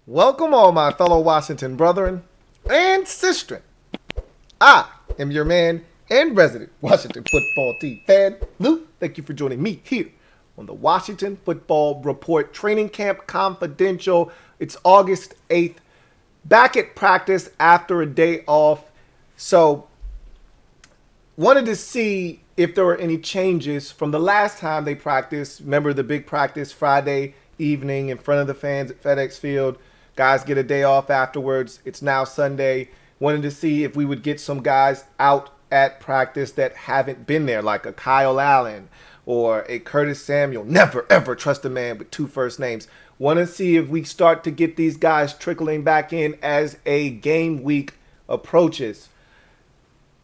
Welcome all my fellow Washington brethren and sistren. I am your man and resident Washington football team fan, Lou. Thank you for joining me here on the Washington Football Report Training Camp Confidential. It's August 8th, back at practice after a day off. So, wanted to see if there were any changes from the last time they practiced. Remember the big practice Friday evening in front of the fans at FedEx Field. Guys get a day off afterwards. It's now Sunday. Wanted to see if we would get some guys out at practice that haven't been there, like a Kyle Allen or a Curtis Samuel. Never, ever trust a man with two first names. Want to see if we start to get these guys trickling back in as a game week approaches.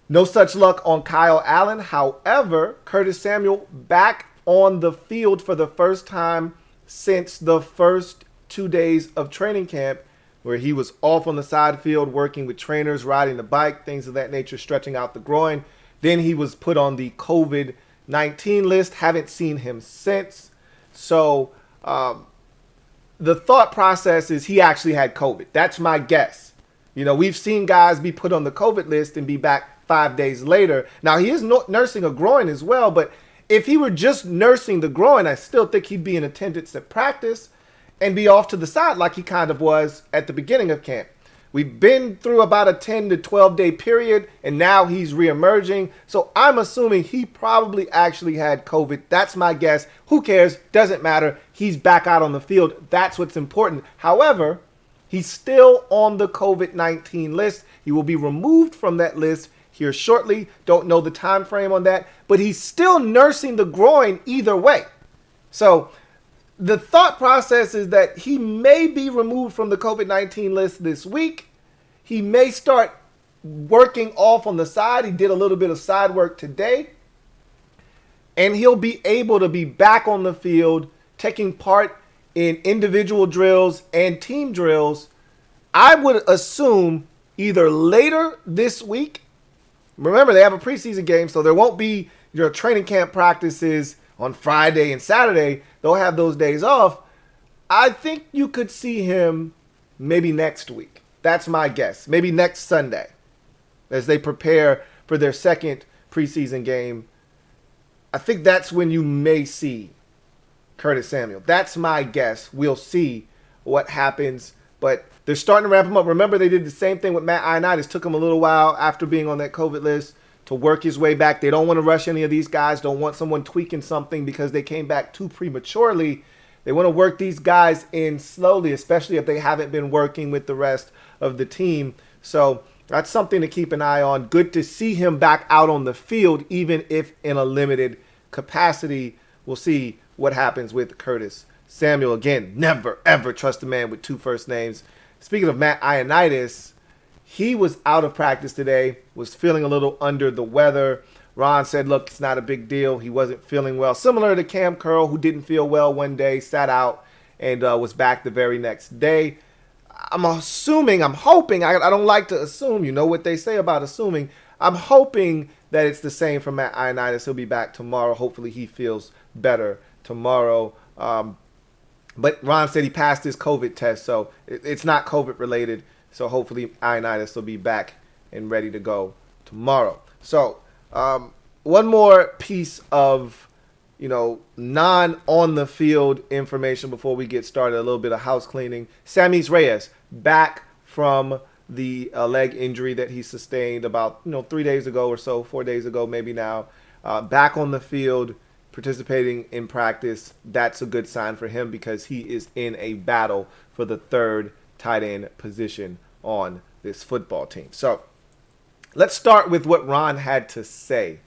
No such luck on Kyle Allen. However, Curtis Samuel back on the field for the first time since the first 2 days of training camp, where he was off on the side field working with trainers, riding the bike, things of that nature, stretching out the groin. Then he was put on the COVID-19 list. Haven't seen him since. So the thought process is he actually had COVID. That's my guess. You know, we've seen guys be put on the COVID list and be back 5 days later. Now, he is nursing a groin as well, but if he were just nursing the groin, I still think he'd be in attendance at practice and be off to the side like he kind of was at the beginning of camp. We've been through about a 10 to 12 day period, and now he's reemerging. So I'm assuming he probably actually had COVID. That's my guess. Who cares? Doesn't matter. He's back out on the field. That's what's important. However, he's still on the COVID-19 list. He will be removed from that list here shortly. Don't know the time frame on that, but he's still nursing the groin either way. So the thought process is that he may be removed from the COVID-19 list this week. He may start working off on the side. He did a little bit of side work today. And he'll be able to be back on the field, taking part in individual drills and team drills. I would assume either later this week. Remember, they have a preseason game, so there won't be your training camp practices on Friday and Saturday. They'll have those days off. I think you could see him maybe next week. That's my guess. Maybe next Sunday as they prepare for their second preseason game. I think that's when you may see Curtis Samuel. That's my guess. We'll see what happens. But they're starting to ramp him up. Remember, they did the same thing with Matt Ioannidis. Took him a little while after being on that COVID list to work his way back. They don't want to rush any of these guys. Don't want someone tweaking something because they came back too prematurely. They want to work these guys in slowly, especially if they haven't been working with the rest of the team. So that's something to keep an eye on. Good to see him back out on the field, even if in a limited capacity. We'll see what happens with Curtis Samuel. Again, never, ever trust a man with two first names. Speaking of Matt Ioannidis, he was out of practice today, was feeling a little under the weather. Ron said, look, it's not a big deal. He wasn't feeling well. Similar to Cam Curl, who didn't feel well one day, sat out, and was back the very next day. I'm hoping, I don't like to assume, you know what they say about assuming. I'm hoping that it's the same for Matt Ioannidis. He'll be back tomorrow. Hopefully he feels better tomorrow. But Ron said he passed his COVID test, so it's not COVID related. So hopefully Ioannidis will be back and ready to go tomorrow. So one more piece of, non-on the field information before we get started. A little bit of house cleaning. Sammis Reyes back from the leg injury that he sustained about 3 days ago or so, 4 days ago maybe now. Back on the field, participating in practice. That's a good sign for him because he is in a battle for the third tight end position on this football team. So let's start with what Ron had to say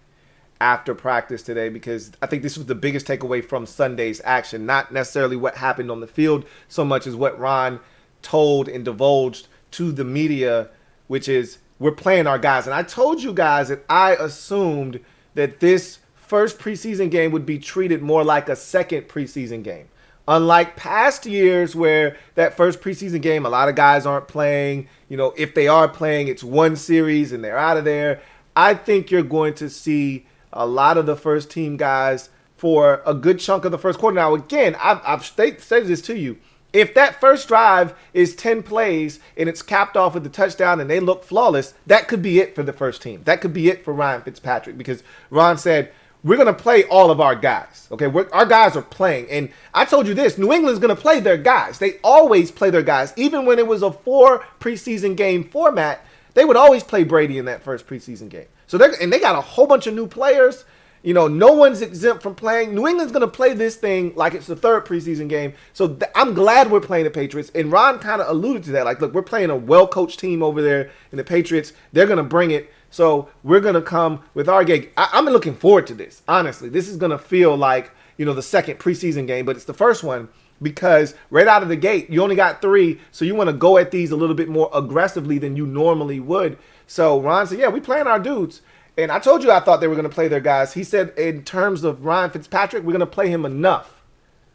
after practice today, because I think this was the biggest takeaway from Sunday's action. Not necessarily what happened on the field so much as what Ron told and divulged to the media, which is we're playing our guys. And I told you guys that I assumed that this first preseason game would be treated more like a second preseason game. Unlike past years where that first preseason game, a lot of guys aren't playing. If they are playing, it's one series and they're out of there. I think you're going to see a lot of the first team guys for a good chunk of the first quarter. Now, again, I've stated this to you. If that first drive is 10 plays and it's capped off with the touchdown and they look flawless, that could be it for the first team. That could be it for Ryan Fitzpatrick, because Ron said, we're going to play all of our guys. Okay, our guys are playing. And I told you this, New England's going to play their guys. They always play their guys. Even when it was a 4 preseason game format, they would always play Brady in that first preseason game. So they got a whole bunch of new players. You know, no one's exempt from playing. New England's going to play this thing like it's the 3rd preseason game. So I'm glad we're playing the Patriots. And Ron kind of alluded to that. Like, look, we're playing a well-coached team over there in the Patriots. They're going to bring it. So we're going to come with our game. I'm looking forward to this, honestly. This is going to feel like, you know, the 2nd preseason game, but it's the first one because right out of the gate, you only got 3. So you want to go at these a little bit more aggressively than you normally would. So Ron said, yeah, we playing our dudes. And I told you I thought they were going to play their guys. He said in terms of Ryan Fitzpatrick, we're going to play him enough.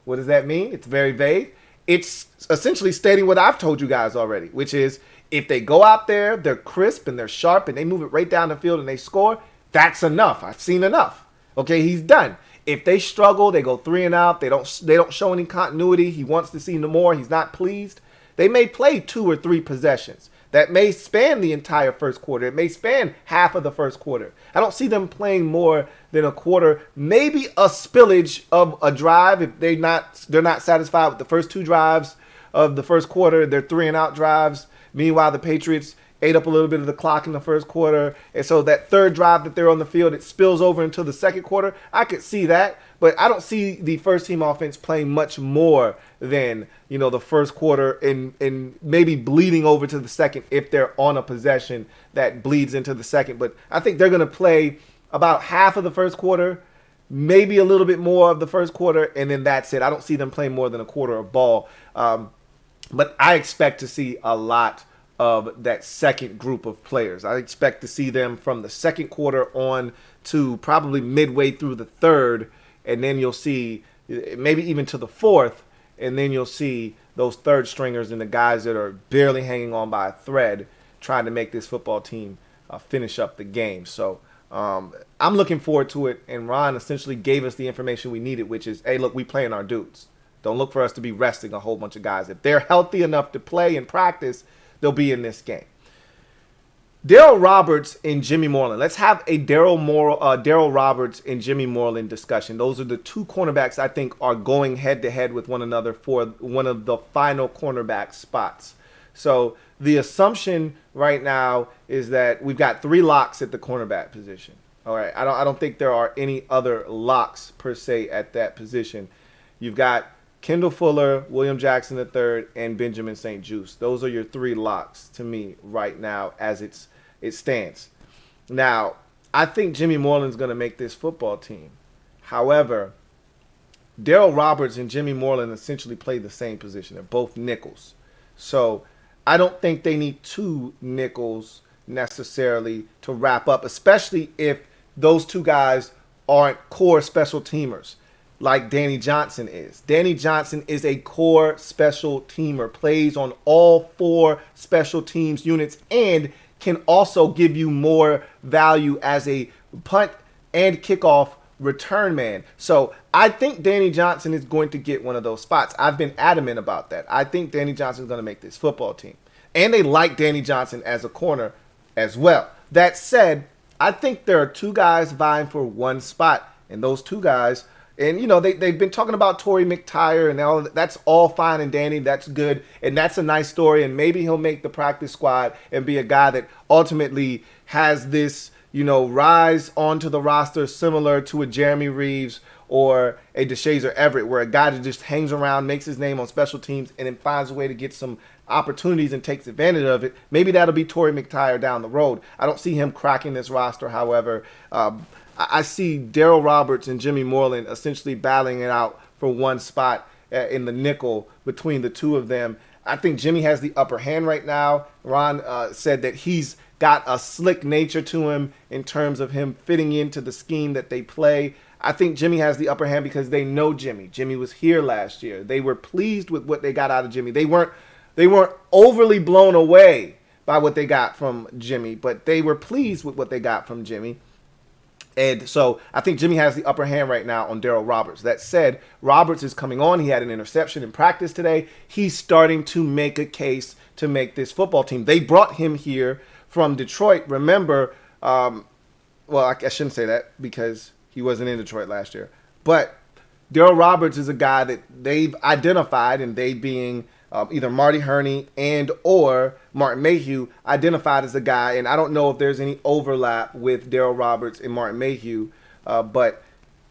What does that mean? It's very vague. It's essentially stating what I've told you guys already, which is if they go out there, they're crisp and they're sharp and they move it right down the field and they score, that's enough. I've seen enough. Okay, he's done. If they struggle, they go 3 and out, they don't show any continuity, he wants to see no more, he's not pleased, they may play 2 or 3 possessions. That may span the entire first quarter. It may span half of the first quarter. I don't see them playing more than a quarter. Maybe a spillage of a drive if they're not satisfied with the first 2 drives of the first quarter. They're 3 and out drives. Meanwhile, the Patriots ate up a little bit of the clock in the first quarter. And so that 3rd drive that they're on the field, it spills over into the second quarter. I could see that. But I don't see the first team offense playing much more than, you know, the first quarter and maybe bleeding over to the second if they're on a possession that bleeds into the second. But I think they're going to play about half of the first quarter, maybe a little bit more of the first quarter, and then that's it. I don't see them playing more than a quarter of ball. But I expect to see a lot of that second group of players. I expect to see them from the second quarter on to probably midway through the 3rd, and then you'll see maybe even to the 4th, and then you'll see those 3rd stringers and the guys that are barely hanging on by a thread trying to make this football team finish up the game. So I'm looking forward to it, and Ron essentially gave us the information we needed, which is, hey, look, we playing our dudes. Don't look for us to be resting a whole bunch of guys. If they're healthy enough to play and practice, they'll be in this game. Daryl Roberts and Jimmy Moreland. Let's have a Daryl Roberts and Jimmy Moreland discussion. Those are the 2 cornerbacks I think are going head-to-head with one another for one of the final cornerback spots. So the assumption right now is that we've got 3 locks at the cornerback position. All right, I don't think there are any other locks per se at that position. You've got Kendall Fuller, William Jackson III, and Benjamin St-Juste. Those are your 3 locks to me right now as it stands. Now, I think Jimmy Moreland's going to make this football team. However, Daryl Roberts and Jimmy Moreland essentially play the same position. They're both nickels. So I don't think they need 2 nickels necessarily to wrap up, especially if those 2 guys aren't core special teamers like Danny Johnson is. Danny Johnson is a core special teamer, plays on all 4 special teams units, and can also give you more value as a punt and kickoff return man. So I think Danny Johnson is going to get one of those spots. I've been adamant about that. I think Danny Johnson is going to make this football team. And they like Danny Johnson as a corner as well. That said, I think there are 2 guys vying for 1 spot, and those 2 guys, and, you know, they've been talking about Torrey McTyer, and all that's all fine and dandy. That's good, and that's a nice story, and maybe he'll make the practice squad and be a guy that ultimately has this, you know, rise onto the roster similar to a Jeremy Reeves or a DeShazer Everett, where a guy that just hangs around, makes his name on special teams, and then finds a way to get some opportunities and takes advantage of it. Maybe that'll be Torrey McTyer down the road. I don't see him cracking this roster, however. I see Daryl Roberts and Jimmy Moreland essentially battling it out for 1 spot in the nickel between the 2 of them. I think Jimmy has the upper hand right now. Ron said that he's got a slick nature to him in terms of him fitting into the scheme that they play. I think Jimmy has the upper hand because they know Jimmy. Jimmy was here last year. They were pleased with what they got out of Jimmy. They weren't overly blown away by what they got from Jimmy, but they were pleased with what they got from Jimmy. And so I think Jimmy has the upper hand right now on Daryl Roberts. That said, Roberts is coming on. He had an interception in practice today. He's starting to make a case to make this football team. They brought him here from Detroit. Remember, well, I shouldn't say that because he wasn't in Detroit last year. But Daryl Roberts is a guy that they've identified, and they being either Marty Herney and or Martin Mayhew, identified as a guy. And I don't know if there's any overlap with Daryl Roberts and Martin Mayhew, but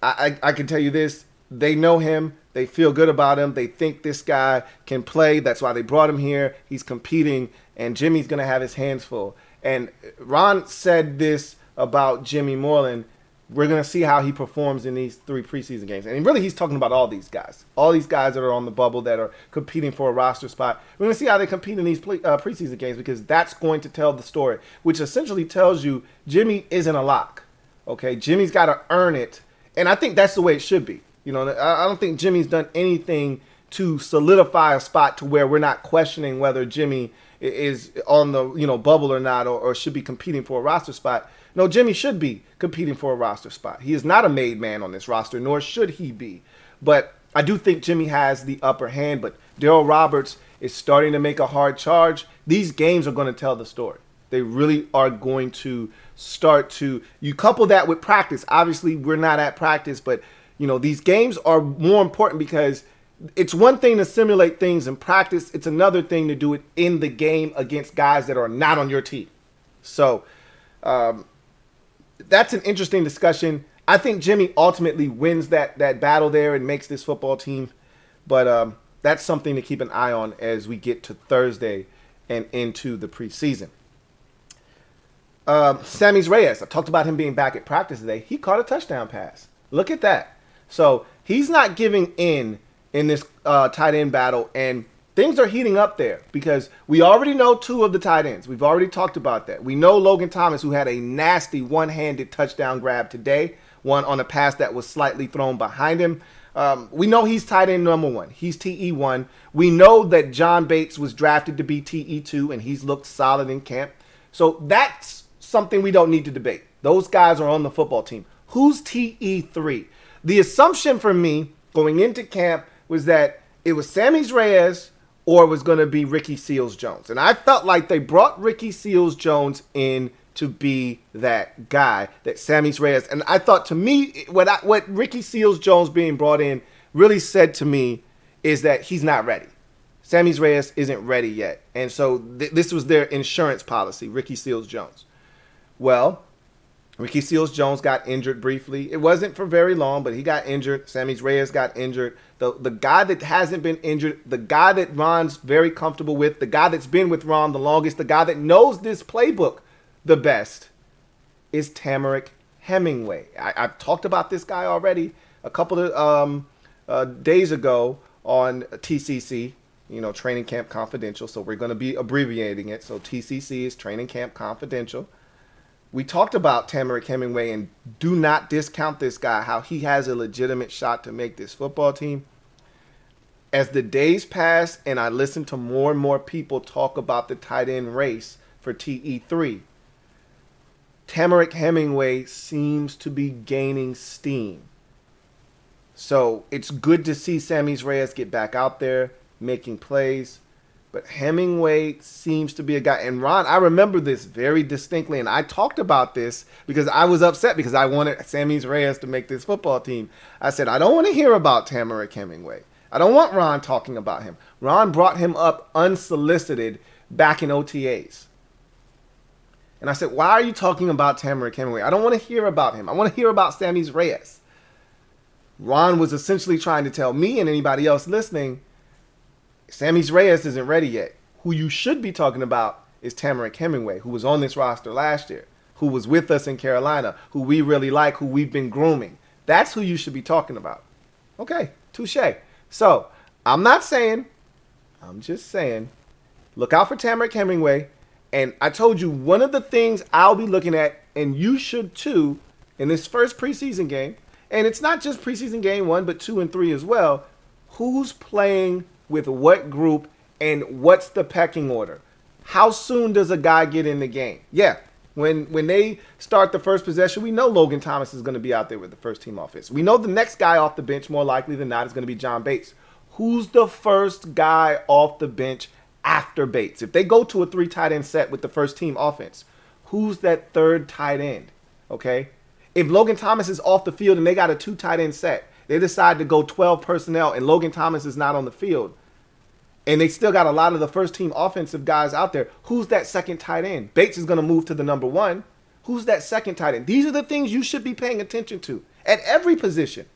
I can tell you this. They know him. They feel good about him. They think this guy can play. That's why they brought him here. He's competing, and Jimmy's going to have his hands full. And Ron said this about Jimmy Moreland. We're going to see how he performs in these 3 preseason games. And really, he's talking about all these guys that are on the bubble that are competing for a roster spot. We're going to see how they compete in these preseason games, because that's going to tell the story, which essentially tells you Jimmy isn't a lock. Okay, Jimmy's got to earn it. And I think that's the way it should be. You know, I don't think Jimmy's done anything to solidify a spot to where we're not questioning whether Jimmy is on the bubble or not, or should be competing for a roster spot. No, Jimmy should be competing for a roster spot. He is not a made man on this roster, nor should he be. But I do think Jimmy has the upper hand. But Daryl Roberts is starting to make a hard charge. These games are going to tell the story. They really are going to start to. You couple that with practice. Obviously, we're not at practice, but these games are more important, because it's one thing to simulate things in practice. It's another thing to do it in the game against guys that are not on your team. So that's an interesting discussion. I think Jimmy ultimately wins that battle there and makes this football team. But that's something to keep an eye on as we get to Thursday and into the preseason. Sammy Reyes, I talked about him being back at practice today. He caught a touchdown pass. Look at that. So he's not giving in this tight end battle, and things are heating up there, because we already know 2 of the tight ends. We've already talked about that. We know Logan Thomas, who had a nasty one-handed touchdown grab today, one on a pass that was slightly thrown behind him. We know he's tight end number 1. He's TE1. We know that John Bates was drafted to be TE2, and he's looked solid in camp. So that's something we don't need to debate. Those guys are on the football team. Who's TE3? The assumption for me going into camp was that it was Sammy Reyes or it was going to be Ricky Seals-Jones. And I felt like they brought Ricky Seals-Jones in to be that guy, that Sammy Reyes. And I thought, to me, what Ricky Seals-Jones being brought in really said to me is that he's not ready. Sammy Reyes isn't ready yet. And so this was their insurance policy, Ricky Seals-Jones. Well, Ricky Seals-Jones got injured briefly. It wasn't for very long, but he got injured. Sammy Reyes got injured. The guy that hasn't been injured, the guy that Ron's very comfortable with, the guy that's been with Ron the longest, the guy that knows this playbook the best is Tamrick Hemingway. I've talked about this guy already a couple of days ago on TCC, Training Camp Confidential. So we're going to be abbreviating it. So TCC is Training Camp Confidential. We talked about Tamrick Hemingway, and do not discount this guy, how he has a legitimate shot to make this football team. As the days pass and I listen to more and more people talk about the tight end race for TE3, Tamrick Hemingway seems to be gaining steam. So it's good to see Sammy Reyes get back out there making plays. But Hemingway seems to be a guy. And Ron, I remember this very distinctly. And I talked about this because I was upset because I wanted Sammy Reyes to make this football team. I said, I don't want to hear about Tamrick Hemingway. I don't want Ron talking about him. Ron brought him up unsolicited back in OTAs. And I said, why are you talking about Tamrick Hemingway? I don't want to hear about him. I want to hear about Sammy Reyes. Ron was essentially trying to tell me and anybody else listening, Sammy Reyes isn't ready yet. Who you should be talking about is Tamrick Hemingway, who was on this roster last year, who was with us in Carolina, who we really like, who we've been grooming. That's who you should be talking about. Okay, touche. So, I'm just saying, look out for Tamrick Hemingway. And I told you one of the things I'll be looking at, and you should too, in this first preseason game, and it's not just preseason game 1, but 2 and 3 as well, who's playing with what group and what's the pecking order? How soon does a guy get in the game? Yeah, When they start the first possession, we know Logan Thomas is going to be out there with the first team offense. We know the next guy off the bench, more likely than not, is going to be John Bates. Who's the first guy off the bench after Bates? If they go to a 3 tight end set with the first team offense, who's that third tight end? Okay? If Logan Thomas is off the field and they got a 2 tight end set, they decide to go 12 personnel and Logan Thomas is not on the field, and they still got a lot of the first team offensive guys out there, who's that second tight end? Bates is going to move to the number 1. Who's that second tight end? These are the things you should be paying attention to at every position.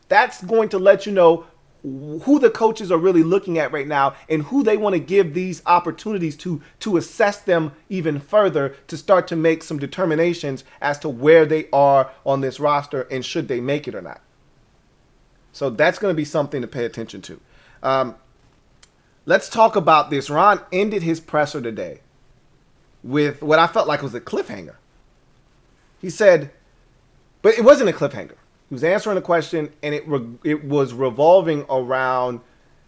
That's going to let you know who the coaches are really looking at right now and who they want to give these opportunities to assess them even further, to start to make some determinations as to where they are on this roster and should they make it or not. So that's going to be something to pay attention to. Let's talk about this. Ron ended his presser today with what I felt like was a cliffhanger. He said, but it wasn't a cliffhanger. He was answering a question, and it was revolving around,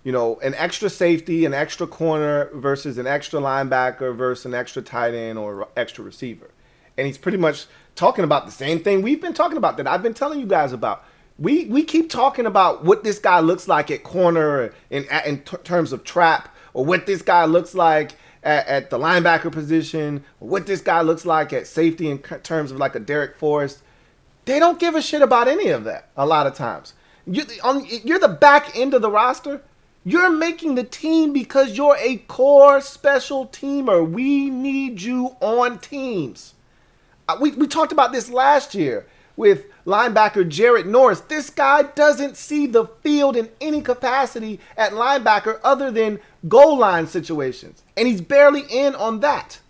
an extra safety, an extra corner versus an extra linebacker versus an extra tight end or extra receiver. And he's pretty much talking about the same thing we've been talking about, that I've been telling you guys about. We keep talking about what this guy looks like at corner in terms of trap, or what this guy looks like at the linebacker position, or what this guy looks like at safety in terms of like a Derek Forrest. They don't give a shit about any of that a lot of times. You're the back end of the roster. You're making the team because you're a core special teamer. We need you on teams. We talked about this last year with linebacker Jared Norris. This guy doesn't see the field in any capacity at linebacker other than goal line situations. And he's barely in on that.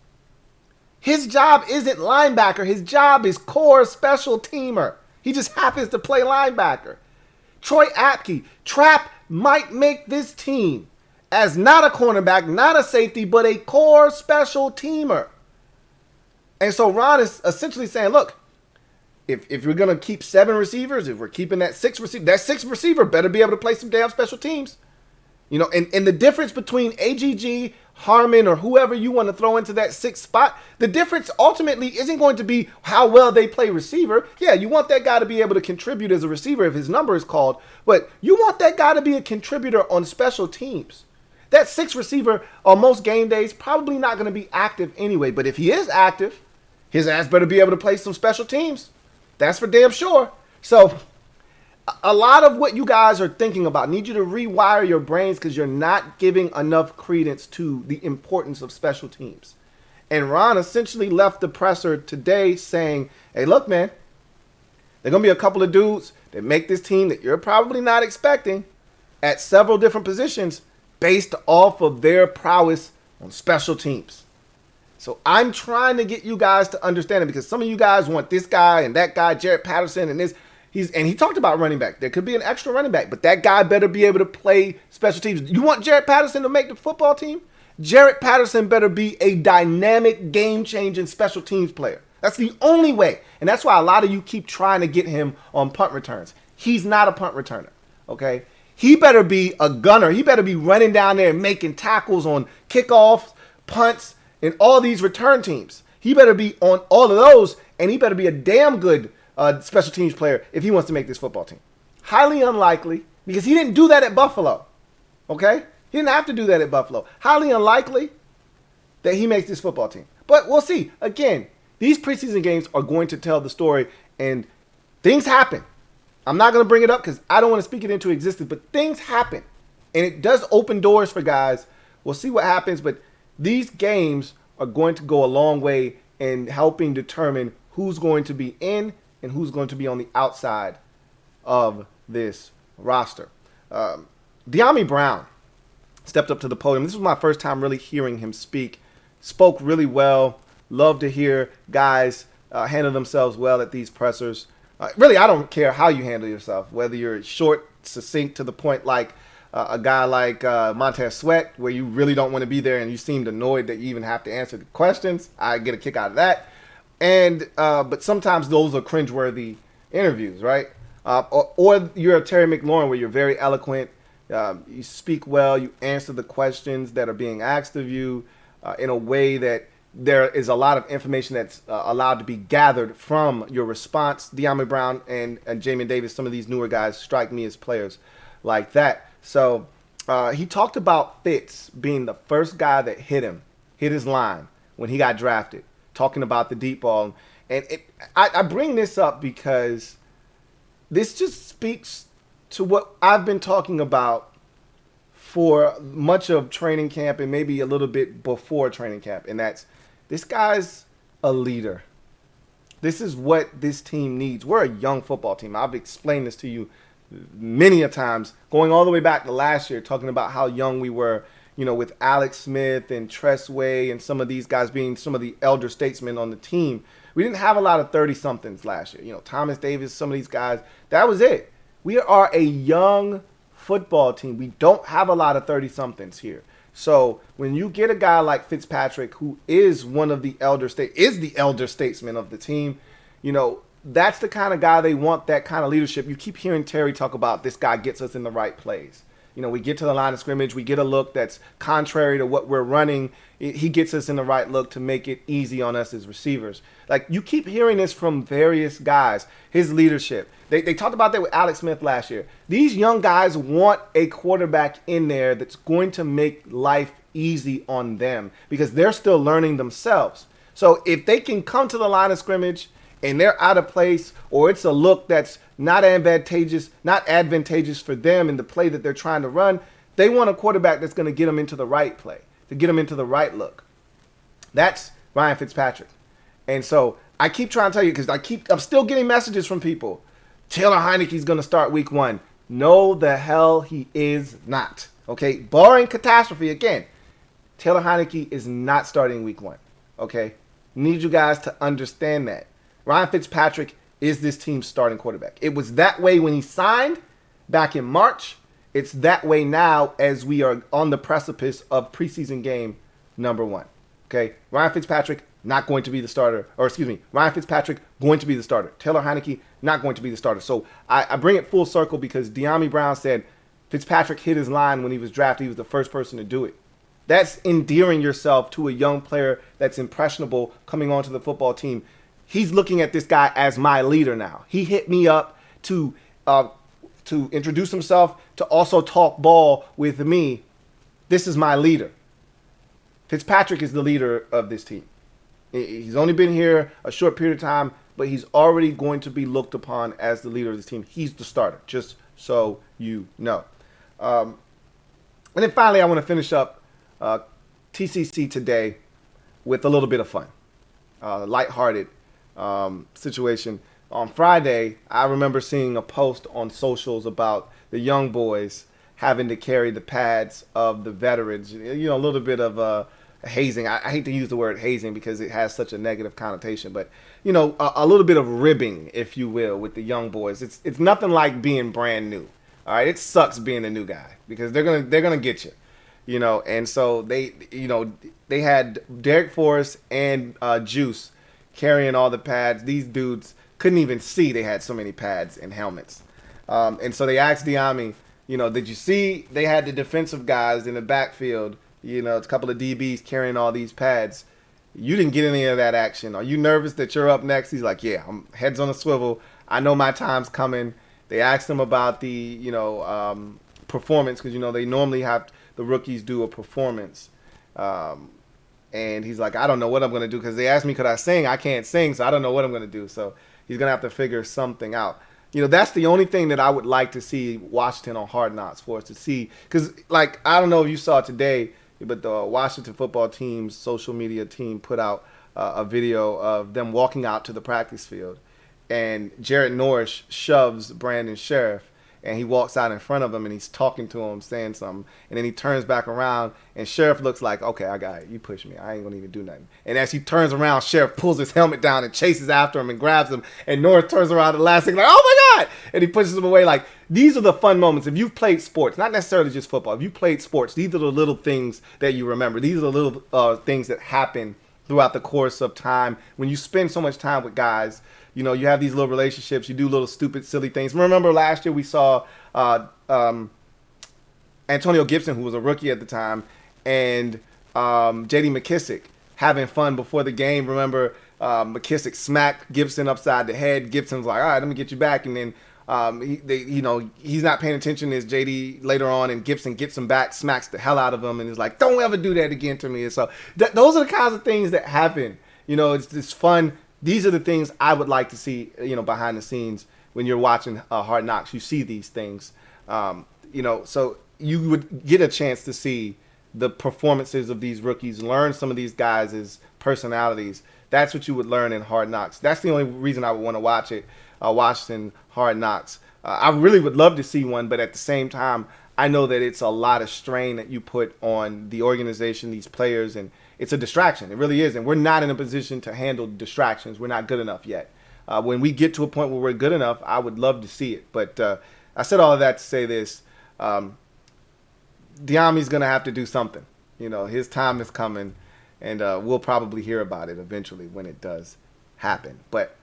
His job isn't linebacker. His job is core special teamer. He just happens to play linebacker. Troy Apke, Trap might make this team as not a cornerback, not a safety, but a core special teamer. And so Ron is essentially saying, look, if we're going to keep 7 receivers, if we're keeping that 6 receiver, that 6th receiver better be able to play some damn special teams. And the difference between AGG, Harmon, or whoever you want to throw into that 6th spot, the difference ultimately isn't going to be how well they play receiver. Yeah, you want that guy to be able to contribute as a receiver if his number is called, but you want that guy to be a contributor on special teams. That 6th receiver on most game days probably not going to be active anyway, but if he is active, his ass better be able to play some special teams. That's for damn sure. So a lot of what you guys are thinking about, need you to rewire your brains because you're not giving enough credence to the importance of special teams. And Ron essentially left the presser today saying, hey, look, man, there are going to be a couple of dudes that make this team that you're probably not expecting at several different positions based off of their prowess on special teams. So I'm trying to get you guys to understand it because some of you guys want this guy and that guy, Jared Patterson, and this. And he talked about running back. There could be an extra running back, but that guy better be able to play special teams. You want Jared Patterson to make the football team? Jared Patterson better be a dynamic, game-changing special teams player. That's the only way. And that's why a lot of you keep trying to get him on punt returns. He's not a punt returner, okay? He better be a gunner. He better be running down there and making tackles on kickoffs, punts, and all these return teams. He better be on all of those, and he better be a damn good special teams player if he wants to make this football team. Highly unlikely, because he didn't do that at Buffalo, okay? He didn't have to do that at Buffalo. Highly unlikely that he makes this football team. But we'll see. Again, these preseason games are going to tell the story, and things happen. I'm not going to bring it up because I don't want to speak it into existence, but things happen, and it does open doors for guys. We'll see what happens, but these games are going to go a long way in helping determine who's going to be in and who's going to be on the outside of this roster. De'Ami Brown stepped up to the podium. This was my first time really hearing him speak. Spoke really well. Love to hear guys handle themselves well at these pressers. Really, I don't care how you handle yourself, whether you're short, succinct, to the point like a guy like Montez Sweat, where you really don't want to be there and you seemed annoyed that you even have to answer the questions. I get a kick out of that. And but sometimes those are cringeworthy interviews, right? Or you're a Terry McLaurin where you're very eloquent, you speak well, you answer the questions that are being asked of you in a way that there is a lot of information that's allowed to be gathered from your response. De'Ami Brown and Jamin Davis, some of these newer guys strike me as players like that. So he talked about Fitz being the first guy that hit his line when he got drafted, talking about the deep ball. And I bring this up because this just speaks to what I've been talking about for much of training camp and maybe a little bit before training camp. And that's, this guy's a leader. This is what this team needs. We're a young football team. I've explained this to you many a times, going all the way back to last year, talking about how young we were, with Alex Smith and Tressway and some of these guys being some of the elder statesmen on the team. We didn't have a lot of 30-somethings last year. Thomas Davis, some of these guys, that was it. We are a young football team. We don't have a lot of 30-somethings here. So when you get a guy like Fitzpatrick, who is one of the elder statesman of the team, that's the kind of guy they want, that kind of leadership. You keep hearing Terry talk about this guy gets us in the right plays. We get to the line of scrimmage, we get a look that's contrary to what we're running. He gets us in the right look to make it easy on us as receivers. Like, you keep hearing this from various guys, his leadership. They talked about that with Alex Smith last year. These young guys want a quarterback in there that's going to make life easy on them because they're still learning themselves. So if they can come to the line of scrimmage and they're out of place, or it's a look that's not advantageous for them in the play that they're trying to run, they want a quarterback that's going to get them into the right play, to get them into the right look. That's Ryan Fitzpatrick. And so I keep trying to tell you, because I'm still getting messages from people. Taylor Heinicke's going to start week 1. No, the hell he is not. Okay, barring catastrophe, again, Taylor Heinicke is not starting week 1. Okay, need you guys to understand that. Ryan Fitzpatrick is this team's starting quarterback. It was that way when he signed back in March. It's that way now as we are on the precipice of preseason game number 1. Okay, Ryan Fitzpatrick not going to be the starter, Ryan Fitzpatrick going to be the starter. Taylor Heinicke not going to be the starter. So I bring it full circle because De'Ami Brown said Fitzpatrick hit his line when he was drafted. He was the first person to do it. That's endearing yourself to a young player that's impressionable coming onto the football team. He's looking at this guy as my leader now. He hit me up to introduce himself, to also talk ball with me. This is my leader. Fitzpatrick is the leader of this team. He's only been here a short period of time, but he's already going to be looked upon as the leader of this team. He's the starter, just so you know. And then finally, I want to finish up TCC today with a little bit of fun, lighthearted situation. On Friday, I remember seeing a post on socials about the young boys having to carry the pads of the veterans. A little bit of hazing. I hate to use the word hazing because it has such a negative connotation, but a little bit of ribbing, if you will, with the young boys. It's nothing like being brand new. All right, it sucks being a new guy because they're gonna get you. And so they had Derek Forrest and Juice carrying all the pads. These dudes couldn't even see they had so many pads and helmets. And so they asked De'Ami, did you see they had the defensive guys in the backfield, a couple of DBs carrying all these pads. You didn't get any of that action. Are you nervous that you're up next? He's like, yeah, I'm heads on a swivel. I know my time's coming. They asked him about the, performance because, they normally have the rookies do a performance. And he's like, I don't know what I'm going to do because they asked me could I sing. I can't sing, so I don't know what I'm going to do. So he's going to have to figure something out. That's the only thing that I would like to see Washington on Hard Knocks for us to see. Because, I don't know if you saw today, but the Washington football team's social media team put out a video of them walking out to the practice field. And Jared Norris shoves Brandon Sheriff. And he walks out in front of him and he's talking to him, saying something. And then he turns back around and Sheriff looks like, okay, I got it. You push me. I ain't going to even do nothing. And as he turns around, Sheriff pulls his helmet down and chases after him and grabs him. And Norris turns around the last thing like, oh my God. And he pushes him away. Like, these are the fun moments. If you've played sports, not necessarily just football. If you played sports, these are the little things that you remember. These are the little things that happen throughout the course of time. When you spend so much time with guys, you have these little relationships. You do little stupid, silly things. Remember last year we saw Antonio Gibson, who was a rookie at the time, and J.D. McKissick having fun before the game. Remember, McKissick smacked Gibson upside the head. Gibson's like, all right, let me get you back. And then, he's not paying attention as JD later on, and Gibson gets him back, smacks the hell out of him, and is like, don't ever do that again to me. And so those are the kinds of things that happen. It's fun. These are the things I would like to see, behind the scenes when you're watching Hard Knocks. You see these things, so you would get a chance to see the performances of these rookies, learn some of these guys' personalities. That's what you would learn in Hard Knocks. That's the only reason I would want to watch it, Washington Hard Knocks. I really would love to see one, but at the same time, I know that it's a lot of strain that you put on the organization, these players, and it's a distraction. It really is, and we're not in a position to handle distractions. We're not good enough yet. When we get to a point where we're good enough, I would love to see it. But I said all of that to say this. Diami's going to have to do something. His time is coming, and we'll probably hear about it eventually when it does happen. But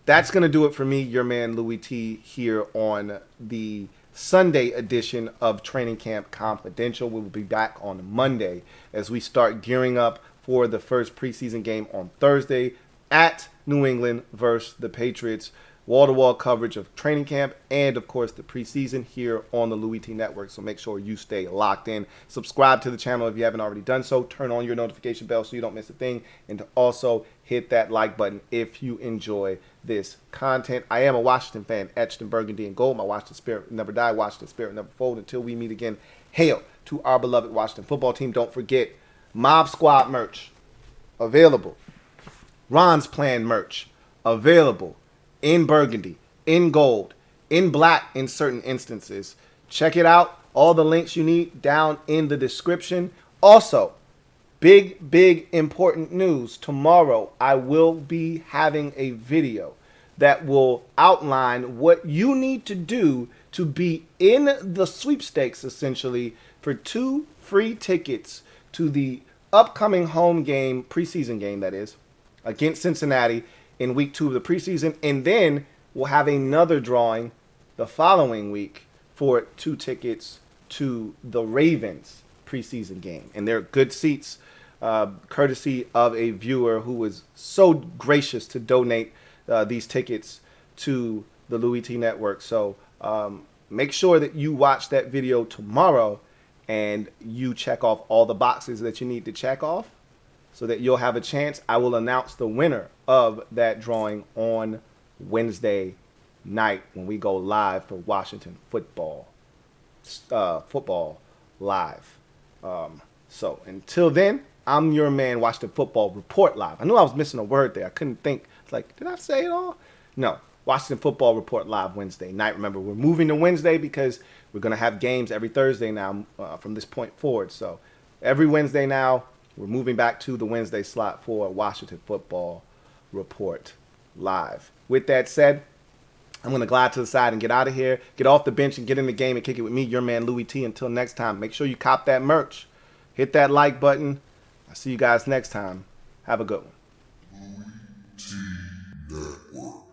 that's going to do it for me, your man Louie Tee, here on the Sunday edition of Training Camp Confidential. We will be back on Monday as we start gearing up for the first preseason game on Thursday at New England versus the Patriots. Wall-to-wall coverage of training camp and, of course, the preseason here on the Louie Tee Network. So make sure you stay locked in. Subscribe to the channel if you haven't already done so. Turn on your notification bell so you don't miss a thing. And to also hit that like button if you enjoy this content. I am a Washington fan, etched in burgundy and gold. My Washington spirit never die. Washington spirit never fold. Until we meet again, hail to our beloved Washington football team. Don't forget, Mob Squad merch available. Ron's Plan merch available. In burgundy, in gold, in black in certain instances. Check it out. All the links you need down in the description. Also, big important news. Tomorrow, I will be having a video that will outline what you need to do to be in the sweepstakes, essentially, for 2 free tickets to the upcoming home game, preseason game, that is, against Cincinnati in week 2 of the preseason, and then we'll have another drawing the following week for 2 tickets to the Ravens preseason game. And they're good seats, courtesy of a viewer who was so gracious to donate these tickets to the Louie Tee Network. So make sure that you watch that video tomorrow and you check off all the boxes that you need to check off, so that you'll have a chance. I will announce the winner of that drawing on Wednesday night when we go live for Washington football live. So until then, I'm your man, Washington Football Report Live. I knew I was missing a word there. I couldn't think. It's like, did I say it all? No. Washington Football Report Live Wednesday night. Remember, we're moving to Wednesday because we're going to have games every Thursday now from this point forward. So every Wednesday now, we're moving back to the Wednesday slot for Washington Football Report Live. With that said, I'm going to glide to the side and get out of here, get off the bench and get in the game and kick it with me, your man Louie Tee. Until next time, make sure you cop that merch. Hit that like button. I'll see you guys next time. Have a good one. LouieTeeNetwork.